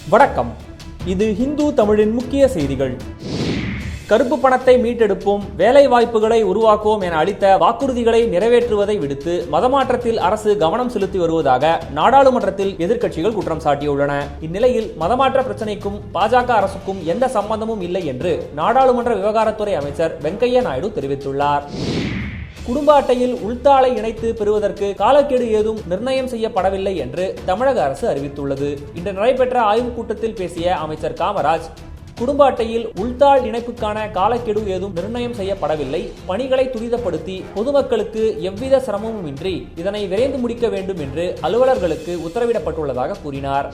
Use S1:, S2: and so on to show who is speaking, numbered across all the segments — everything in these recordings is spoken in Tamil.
S1: வணக்கம். இது ஹிந்து தமிழின் முக்கிய செய்திகள். கருப்பு பணத்தை மீட்டெடுப்போம், வேலை வாய்ப்புகளை உருவாக்குவோம் என அளித்த வாக்குறுதிகளை நிறைவேற்றுவதை விடுத்து மதமாற்றத்தில் அரசு கவனம் செலுத்தி வருவதாக நாடாளுமன்றத்தில் எதிர்க்கட்சிகள் குற்றம் சாட்டியுள்ளன. இந்நிலையில் மதமாற்ற பிரச்சினைக்கும் பாஜக அரசுக்கும் எந்த சம்பந்தமும் இல்லை என்று நாடாளுமன்ற விவகாரத்துறை அமைச்சர் வெங்கையா நாயுடு தெரிவித்துள்ளார். குடும்ப அட்டையில் உள்தாளை இணைத்து பெறுவதற்கு காலக்கெடு ஏதும் நிர்ணயம் செய்யப்படவில்லை என்று தமிழக அரசு அறிவித்துள்ளது. இன்று நடைபெற்ற ஆய்வுக் கூட்டத்தில் பேசிய அமைச்சர் காமராஜ், குடும்ப அட்டையில் உள்தாள் இணைப்புக்கான காலக்கெடு ஏதும் நிர்ணயம் செய்யப்படவில்லை. பணிகளை துரிதப்படுத்தி பொதுமக்களுக்கு எவ்வித சிரமமும் இன்றி இதனை விரைந்து முடிக்க வேண்டும் என்று அலுவலர்களுக்கு உத்தரவிடப்பட்டுள்ளதாக கூறினார்.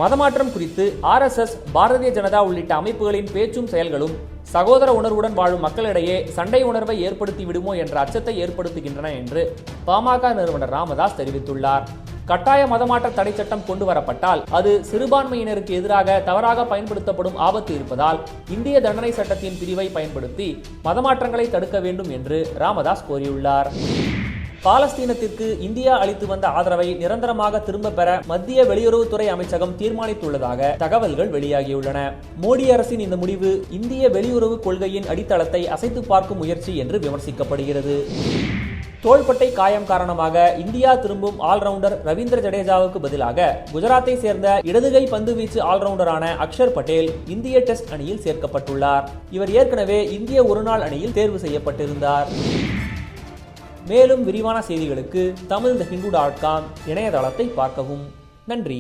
S1: மதமாற்றம் குறித்து RSS, பாரதிய ஜனதா உள்ளிட்ட அமைப்புகளின் பேச்சும் செயல்களும் சகோதர உணர்வுடன் வாழும் மக்களிடையே சண்டை உணர்வை ஏற்படுத்தி விடுமோ என்ற அச்சத்தை ஏற்படுத்துகின்றன என்று பாமக நிறுவனர் ராமதாஸ் தெரிவித்துள்ளார். கட்டாய மதமாற்ற தடை சட்டம் கொண்டு வரப்பட்டால் அது சிறுபான்மையினருக்கு எதிராக தவறாக பயன்படுத்தப்படும் ஆபத்து இருப்பதால் இந்திய தண்டனை சட்டத்தின் பிரிவை பயன்படுத்தி மதமாற்றங்களை தடுக்க வேண்டும் என்று ராமதாஸ் கோரியுள்ளார். பாலஸ்தீனத்திற்கு இந்தியா அளித்து வந்த ஆதரவை நிரந்தரமாக திரும்ப பெற மத்திய வெளியுறவுத்துறை அமைச்சகம் தீர்மானித்துள்ளதாக தகவல்கள் வெளியாகியுள்ளன. மோடி அரசின் இந்த முடிவு இந்திய வெளியுறவு கொள்கையின் அடித்தளத்தை அசைத்து பார்க்கும் முயற்சி என்று விமர்சிக்கப்படுகிறது. தோள்பட்டை காயம் காரணமாக இந்தியா திரும்பும் ஆல்ரவுண்டர் ரவீந்திர ஜடேஜாவுக்கு பதிலாக குஜராத்தை சேர்ந்த இடதுகை பந்துவீச்சு ஆல்ரவுண்டரான அக்ஷர் பட்டேல் இந்திய டெஸ்ட் அணியில் சேர்க்கப்பட்டுள்ளார். இவர் ஏற்கனவே இந்திய ஒருநாள் அணியில் தேர்வு செய்யப்பட்டிருந்தார். மேலும் விரிவான செய்திகளுக்கு tamilthehindu.com இணையதளத்தை பார்க்கவும். நன்றி.